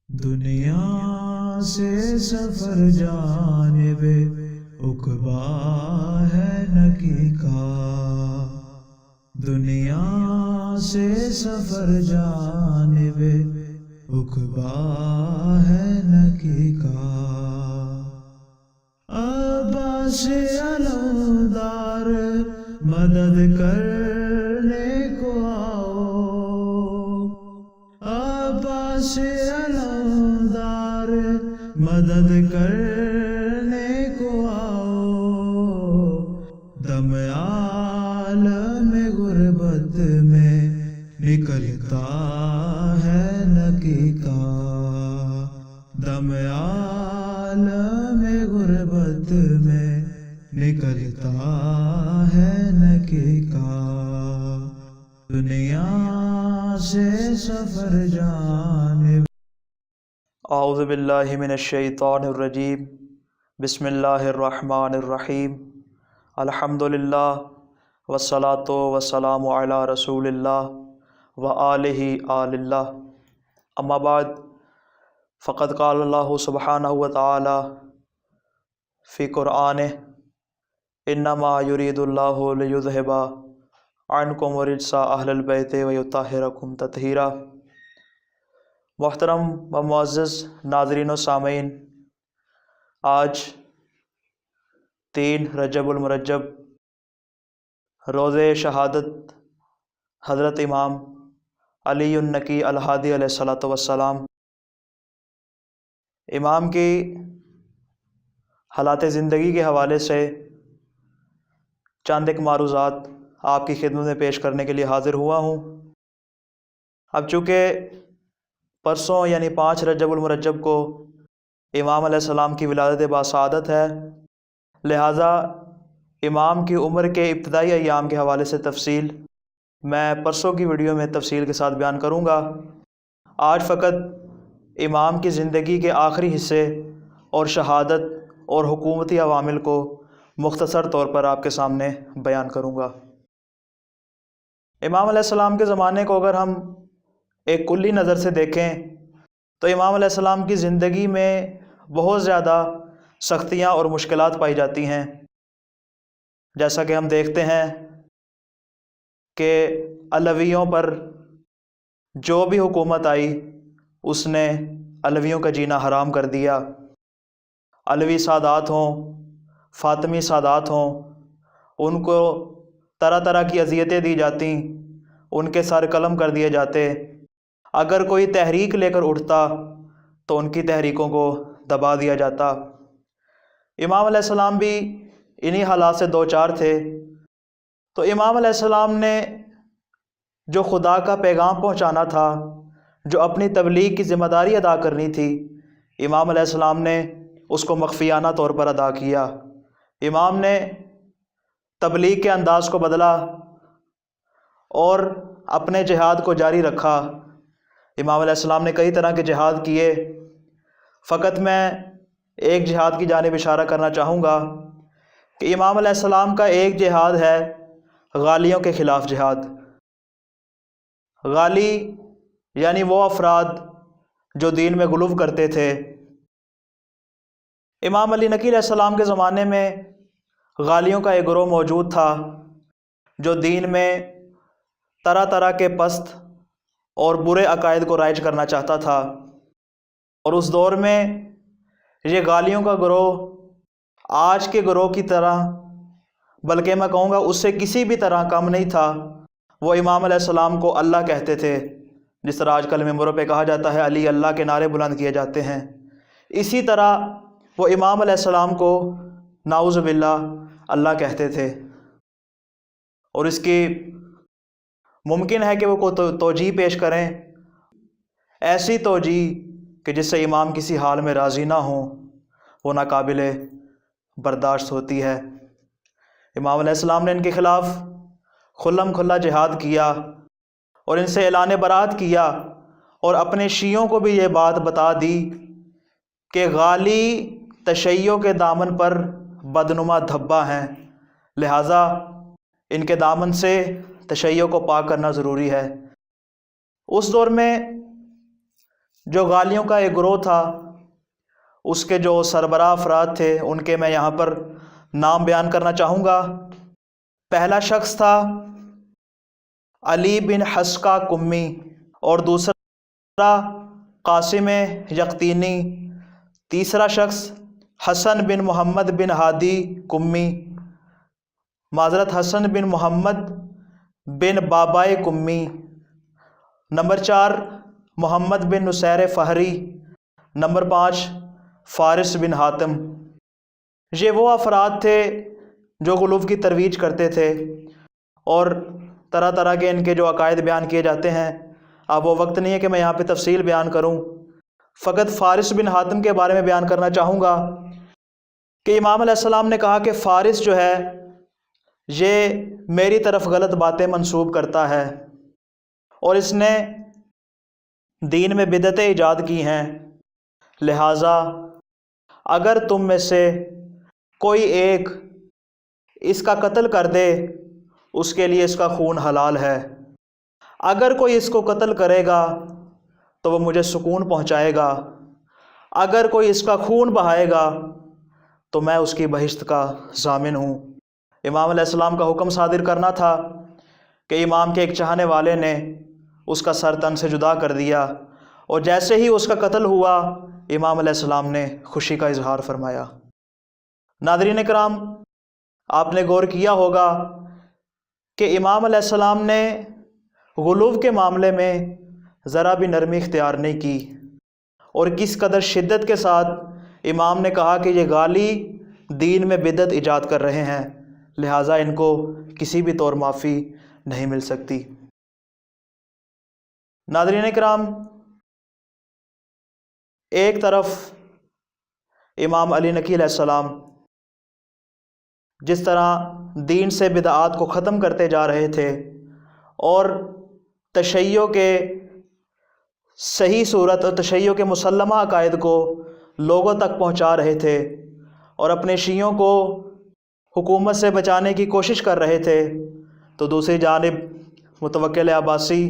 دنیا سے سفر جانب عقبا ہے نکی کا، دنیا سے سفر جانب عقبا ہے نکی کا۔ عباس علمدار مدد کرنے کو آؤ، عباس علمدار مدد کرنے کو آؤ، دم عالم غربت میں نکلتا ہے نکی کا، دم عالم غربت میں نکلتا ہے نکی کا۔ دنیا سے سفر جانب۔ اعوذ باللہ من الشیطان الرجیم، بسم اللہ الرحمن الرحیم، الحمدللہ والصلاة والسلام علی رسول اللہ وآلہ آل اللہ، اما بعد فقد قال اللہ سبحانہ وتعالی فی قرآنہ انما یرید اللہ لیذہب عنکم الرجس اہل البیت ویطہرکم تطہیرا۔ محترم و معزز ناظرین و سامعین، آج 3 رجب المرجب روز شہادت حضرت امام علی النقی الہادی علیہ الصلاۃ والسلام۔ امام کی حالات زندگی کے حوالے سے چند ایک معروضات آپ کی خدمت میں پیش کرنے کے لیے حاضر ہوا ہوں۔ اب چونکہ پرسوں یعنی 5 رجب المرجب کو امام علیہ السلام کی ولادت باسعادت ہے، لہٰذا امام کی عمر کے ابتدائی ایام کے حوالے سے تفصیل میں پرسوں کی ویڈیو میں تفصیل کے ساتھ بیان کروں گا۔ آج فقط امام کی زندگی کے آخری حصے اور شہادت اور حکومتی عوامل کو مختصر طور پر آپ کے سامنے بیان کروں گا۔ امام علیہ السلام کے زمانے کو اگر ہم ایک کلی نظر سے دیکھیں تو امام علیہ السلام کی زندگی میں بہت زیادہ سختیاں اور مشکلات پائی جاتی ہیں، جیسا کہ ہم دیکھتے ہیں کہ علویوں پر جو بھی حکومت آئی اس نے علویوں کا جینا حرام کر دیا۔ علوی سادات ہوں، فاطمی سادات ہوں، ان کو طرح طرح کی اذیتیں دی جاتیں، ان کے سر قلم کر دیے جاتے۔ اگر کوئی تحریک لے کر اٹھتا تو ان کی تحریکوں کو دبا دیا جاتا۔ امام علیہ السلام بھی انہی حالات سے دوچار تھے، تو امام علیہ السلام نے جو خدا کا پیغام پہنچانا تھا، جو اپنی تبلیغ کی ذمہ داری ادا کرنی تھی، امام علیہ السلام نے اس کو مخفیانہ طور پر ادا کیا۔ امام نے تبلیغ کے انداز کو بدلا اور اپنے جہاد کو جاری رکھا۔ امام علیہ السلام نے کئی طرح کے جہاد کیے، فقط میں ایک جہاد کی جانب اشارہ کرنا چاہوں گا کہ امام علیہ السلام کا ایک جہاد ہے غالیوں کے خلاف جہاد۔ غالی یعنی وہ افراد جو دین میں غلو کرتے تھے۔ امام علی نقی علیہ السلام کے زمانے میں غالیوں کا ایک گروہ موجود تھا جو دین میں طرح طرح کے پست اور برے عقائد کو رائج کرنا چاہتا تھا، اور اس دور میں یہ غالیوں کا گروہ آج کے گروہ کی طرح، بلکہ میں کہوں گا اس سے کسی بھی طرح کم نہیں تھا۔ وہ امام علیہ السلام کو اللہ کہتے تھے، جس طرح آج کل ممبروں پہ کہا جاتا ہے علی اللہ کے نعرے بلند کیے جاتے ہیں، اسی طرح وہ امام علیہ السلام کو نعوذ باللہ اللہ کہتے تھے۔ اور اس کی ممکن ہے کہ وہ کوئی توجیہ پیش کریں، ایسی توجیہ کہ جس سے امام کسی حال میں راضی نہ ہوں، وہ ناقابل برداشت ہوتی ہے۔ امام علیہ السلام نے ان کے خلاف کھلم کھلا جہاد کیا اور ان سے اعلان برات کیا، اور اپنے شیعوں کو بھی یہ بات بتا دی کہ غالی تشیع کے دامن پر بدنما دھبا ہیں، لہٰذا ان کے دامن سے تشیع کو پاک کرنا ضروری ہے۔ اس دور میں جو غالیوں کا ایک گروہ تھا، اس کے جو سربراہ افراد تھے ان کے میں یہاں پر نام بیان کرنا چاہوں گا۔ پہلا شخص تھا علی بن حسکہ کمی، اور دوسرا قاسم یقطینی، تیسرا شخص حسن بن محمد بن ہادی کمی، معذرت حسن بن محمد بن بابائے کمی، نمبر 4 محمد بن نصیر فہری، نمبر 5 فارس بن حاتم۔ یہ وہ افراد تھے جو غلو کی ترویج کرتے تھے، اور طرح طرح کے ان کے جو عقائد بیان کیے جاتے ہیں۔ اب وہ وقت نہیں ہے کہ میں یہاں پہ تفصیل بیان کروں، فقط فارس بن حاتم کے بارے میں بیان کرنا چاہوں گا کہ امام علیہ السلام نے کہا کہ فارس جو ہے یہ میری طرف غلط باتیں منسوب کرتا ہے، اور اس نے دین میں بدعتیں ایجاد کی ہیں، لہٰذا اگر تم میں سے کوئی ایک اس کا قتل کر دے اس کے لیے اس کا خون حلال ہے، اگر کوئی اس کو قتل کرے گا تو وہ مجھے سکون پہنچائے گا، اگر کوئی اس کا خون بہائے گا تو میں اس کی بہشت کا ضامن ہوں۔ امام علیہ السلام کا حکم صادر کرنا تھا کہ امام کے ایک چاہنے والے نے اس کا سر تن سے جدا کر دیا، اور جیسے ہی اس کا قتل ہوا امام علیہ السلام نے خوشی کا اظہار فرمایا۔ ناظرین کرام، آپ نے غور کیا ہوگا کہ امام علیہ السلام نے غلو کے معاملے میں ذرا بھی نرمی اختیار نہیں کی، اور کس قدر شدت کے ساتھ امام نے کہا کہ یہ غالی دین میں بدعت ایجاد کر رہے ہیں، لہٰذا ان کو کسی بھی طور معافی نہیں مل سکتی۔ ناظرین کرام، ایک طرف امام علی نقی علیہ السلام جس طرح دین سے بدعات کو ختم کرتے جا رہے تھے اور تشیع کے صحیح صورت اور تشیع کے مسلمہ عقائد کو لوگوں تک پہنچا رہے تھے، اور اپنے شیعوں کو حکومت سے بچانے کی کوشش کر رہے تھے، تو دوسری جانب متوکل عباسی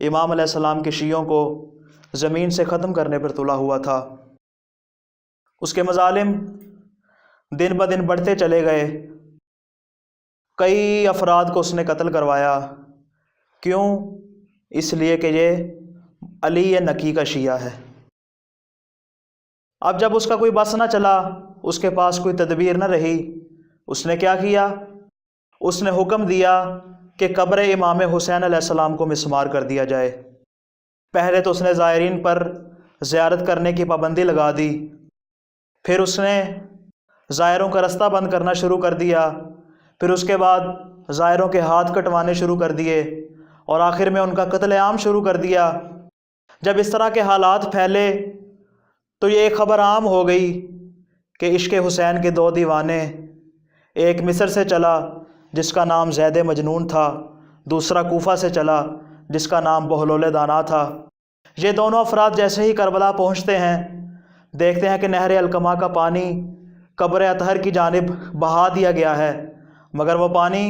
امام علیہ السلام کے شیعوں کو زمین سے ختم کرنے پر تلا ہوا تھا۔ اس کے مظالم دن بدن بڑھتے چلے گئے، کئی افراد کو اس نے قتل کروایا۔ کیوں؟ اس لیے کہ یہ علی نقی کا شیعہ ہے۔ اب جب اس کا کوئی بس نہ چلا، اس کے پاس کوئی تدبیر نہ رہی، اس نے کیا کیا؟ اس نے حکم دیا کہ قبر امام حسین علیہ السلام کو مسمار کر دیا جائے۔ پہلے تو اس نے زائرین پر زیارت کرنے کی پابندی لگا دی، پھر اس نے زائروں کا رستہ بند کرنا شروع کر دیا، پھر اس کے بعد زائروں کے ہاتھ کٹوانے شروع کر دیے، اور آخر میں ان کا قتل عام شروع کر دیا۔ جب اس طرح کے حالات پھیلے تو یہ ایک خبر عام ہو گئی کہ عشق حسین کے 2 دیوانے، ایک مصر سے چلا جس کا نام زید مجنون تھا، دوسرا کوفہ سے چلا جس کا نام بہلول دانا تھا۔ یہ دونوں افراد جیسے ہی کربلا پہنچتے ہیں، دیکھتے ہیں کہ نہر القمہ کا پانی قبر اطہر کی جانب بہا دیا گیا ہے، مگر وہ پانی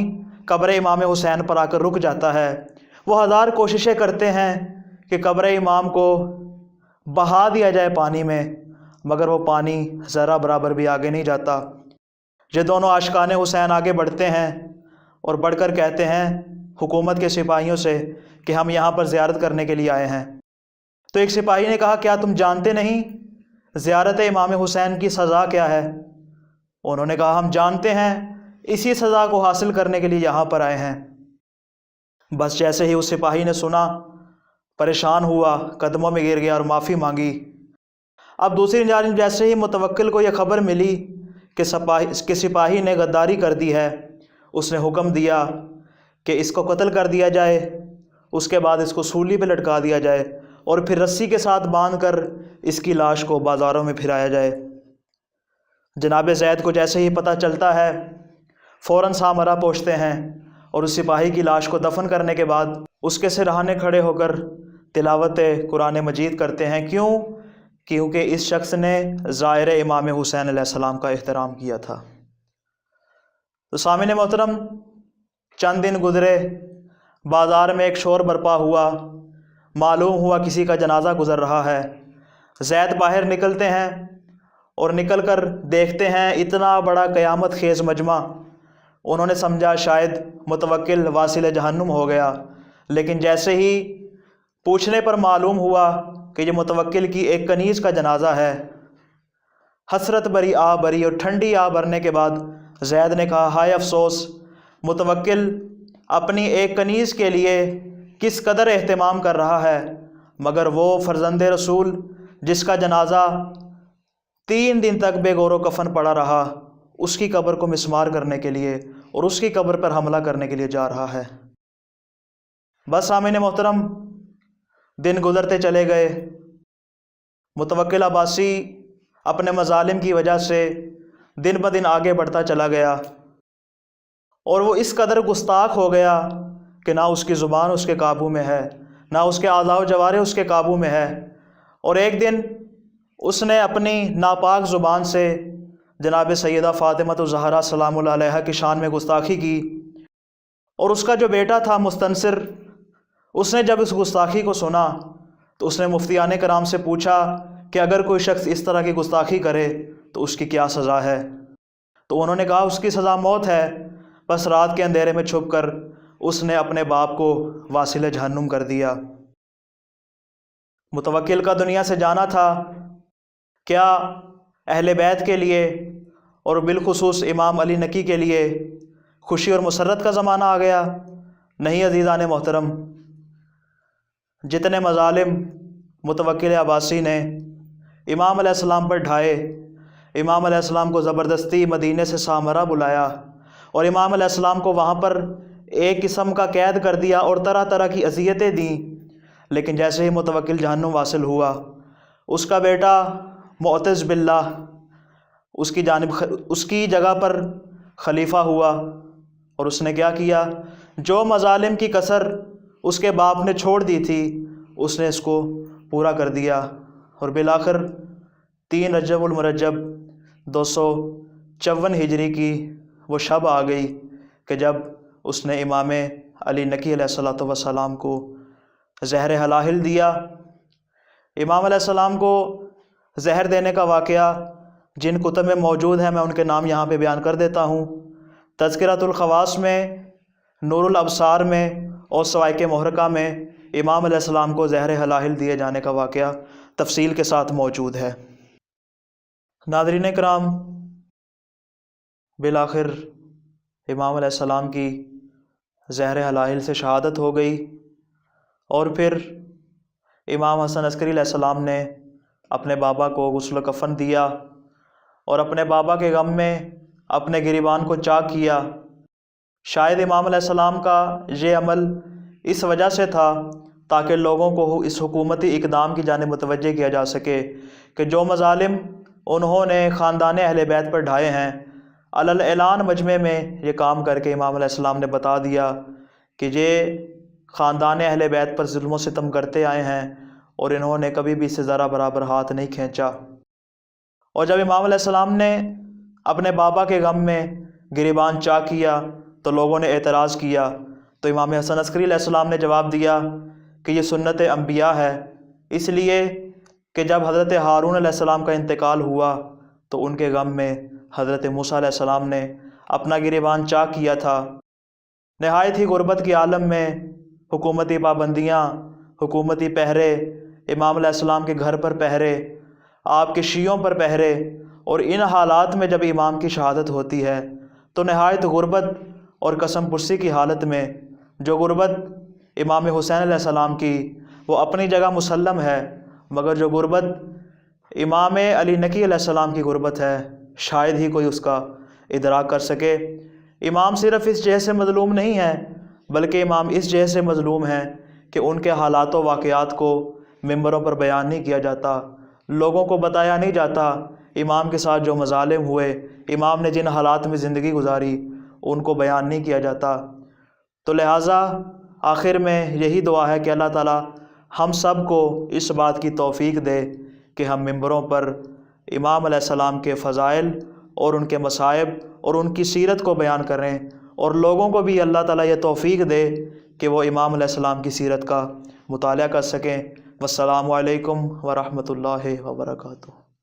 قبر امام حسین پر آ کر رک جاتا ہے۔ وہ 1000 کوششیں کرتے ہیں کہ قبر امام کو بہا دیا جائے پانی میں، مگر وہ پانی ذرا برابر بھی آگے نہیں جاتا۔ یہ دونوں عاشقان حسین آگے بڑھتے ہیں اور بڑھ کر کہتے ہیں حکومت کے سپاہیوں سے کہ ہم یہاں پر زیارت کرنے کے لیے آئے ہیں۔ تو ایک سپاہی نے کہا کیا تم جانتے نہیں زیارت امام حسین کی سزا کیا ہے؟ انہوں نے کہا ہم جانتے ہیں، اسی سزا کو حاصل کرنے کے لیے یہاں پر آئے ہیں۔ بس جیسے ہی اس سپاہی نے سنا، پریشان ہوا، قدموں میں گر گیا اور معافی مانگی۔ اب دوسری جانب جیسے ہی متوکل کو یہ خبر ملی کہ سپاہی نے غداری کر دی ہے، اس نے حکم دیا کہ اس کو قتل کر دیا جائے، اس کے بعد اس کو سولی پہ لٹکا دیا جائے، اور پھر رسی کے ساتھ باندھ کر اس کی لاش کو بازاروں میں پھرایا جائے۔ جناب زید کو جیسے ہی پتہ چلتا ہے فوراً سامرا پہنچتے ہیں، اور اس سپاہی کی لاش کو دفن کرنے کے بعد اس کے سرہانے کھڑے ہو کر تلاوت قرآن مجید کرتے ہیں۔ کیوں؟ کیونکہ اس شخص نے زائر امام حسین علیہ السلام کا احترام کیا تھا۔ تو سامعین محترم، چند دن گزرے، بازار میں ایک شور برپا ہوا، معلوم ہوا کسی کا جنازہ گزر رہا ہے۔ زید باہر نکلتے ہیں اور نکل کر دیکھتے ہیں اتنا بڑا قیامت خیز مجمع۔ انہوں نے سمجھا شاید متوکل واصل جہنم ہو گیا، لیکن جیسے ہی پوچھنے پر معلوم ہوا کہ یہ متوکل کی ایک کنیز کا جنازہ ہے۔ حسرت بری آہ بری اور ٹھنڈی آہ بھرنے کے بعد زید نے کہا ہائے افسوس، متوکل اپنی ایک کنیز کے لیے کس قدر اہتمام کر رہا ہے، مگر وہ فرزند رسول جس کا جنازہ 3 دن تک بے گور و کفن پڑا رہا، اس کی قبر کو مسمار کرنے کے لیے اور اس کی قبر پر حملہ کرنے کے لیے جا رہا ہے۔ بس سامعین محترم، دن گزرتے چلے گئے۔ متوکل عباسی اپنے مظالم کی وجہ سے دن بدن آگے بڑھتا چلا گیا، اور وہ اس قدر گستاخ ہو گیا کہ نہ اس کی زبان اس کے قابو میں ہے، نہ اس کے اعضاء و جوارح اس کے قابو میں ہے۔ اور ایک دن اس نے اپنی ناپاک زبان سے جناب سیدہ فاطمہ الزہرا سلام اللہ علیہا کی شان میں گستاخی کی، اور اس کا جو بیٹا تھا مستنصر، اس نے جب اس گستاخی کو سنا تو اس نے مفتیان کرام سے پوچھا کہ اگر کوئی شخص اس طرح کی گستاخی کرے تو اس کی کیا سزا ہے؟ تو انہوں نے کہا اس کی سزا موت ہے۔ بس رات کے اندھیرے میں چھپ کر اس نے اپنے باپ کو واصل جہنم کر دیا۔ متوکل کا دنیا سے جانا تھا کیا اہل بیت کے لیے اور بالخصوص امام علی نقی کے لیے خوشی اور مسرت کا زمانہ آ گیا؟ نہیں عزیزان محترم، جتنے مظالم متوکل عباسی نے امام علیہ السلام پر ڈھائے، امام علیہ السلام کو زبردستی مدینے سے سامرا بلایا اور امام علیہ السلام کو وہاں پر ایک قسم کا قید کر دیا اور طرح طرح کی اذیتیں دیں، لیکن جیسے ہی متوکل جہنم واصل ہوا، اس کا بیٹا معتز باللہ اس کی جگہ پر خلیفہ ہوا، اور اس نے کیا کیا؟ جو مظالم کی کسر اس کے باپ نے چھوڑ دی تھی اس نے اس کو پورا کر دیا، اور بالآخر 3 رجب المرجب 254 ہجری کی وہ شب آ گئی کہ جب اس نے امام علی نقی علیہ السلام کو زہر ہلاہل دیا۔ امام علیہ السلام کو زہر دینے کا واقعہ جن کتب میں موجود ہے میں ان کے نام یہاں پہ بیان کر دیتا ہوں۔ تذکرۃ الخواص میں، نور الابصار میں اور سوائق محرقہ میں امام علیہ السلام کو زہر ہلاہل دیے جانے کا واقعہ تفصیل کے ساتھ موجود ہے۔ ناظرین کرام، بالآخر امام علیہ السلام کی زہر ہلاہل سے شہادت ہو گئی، اور پھر امام حسن عسکری علیہ السلام نے اپنے بابا کو غسل و کفن دیا اور اپنے بابا کے غم میں اپنے گریبان کو چاک کیا۔ شاید امام علیہ السلام کا یہ عمل اس وجہ سے تھا تاکہ لوگوں کو اس حکومتی اقدام کی جانب متوجہ کیا جا سکے کہ جو مظالم انہوں نے خاندان اہل بیت پر ڈھائے ہیں، علل اعلان مجمع میں یہ کام کر کے امام علیہ السلام نے بتا دیا کہ یہ خاندان اہل بیت پر ظلم و ستم کرتے آئے ہیں اور انہوں نے کبھی بھی اس سے ذرا برابر ہاتھ نہیں کھینچا۔ اور جب امام علیہ السلام نے اپنے بابا کے غم میں گریبان چاک کیا تو لوگوں نے اعتراض کیا، تو امام حسن عسکری علیہ السلام نے جواب دیا کہ یہ سنت انبیاء ہے، اس لیے کہ جب حضرت ہارون علیہ السلام کا انتقال ہوا تو ان کے غم میں حضرت موسیٰ علیہ السلام نے اپنا گریبان چاک کیا تھا۔ نہایت ہی غربت کے عالم میں حکومتی پابندیاں، حکومتی پہرے، امام علیہ السلام کے گھر پر پہرے، آپ کے شیعوں پر پہرے، اور ان حالات میں جب امام کی شہادت ہوتی ہے تو نہایت غربت اور قسم پرسی کی حالت میں جو غربت امام حسین علیہ السلام کی وہ اپنی جگہ مسلم ہے، مگر جو غربت امام علی نقی علیہ السلام کی غربت ہے شاید ہی کوئی اس کا ادراک کر سکے۔ امام صرف اس جہت سے مظلوم نہیں ہے بلکہ امام اس جہت سے مظلوم ہیں کہ ان کے حالات و واقعات کو ممبروں پر بیان نہیں کیا جاتا، لوگوں کو بتایا نہیں جاتا۔ امام کے ساتھ جو مظالم ہوئے، امام نے جن حالات میں زندگی گزاری، ان کو بیان نہیں کیا جاتا۔ تو لہٰذا آخر میں یہی دعا ہے کہ اللہ تعالیٰ ہم سب کو اس بات کی توفیق دے کہ ہم ممبروں پر امام علیہ السلام کے فضائل اور ان کے مصائب اور ان کی سیرت کو بیان کریں، اور لوگوں کو بھی اللہ تعالیٰ یہ توفیق دے کہ وہ امام علیہ السلام کی سیرت کا مطالعہ کر سکیں۔ والسلام علیکم ورحمۃ اللہ وبرکاتہ۔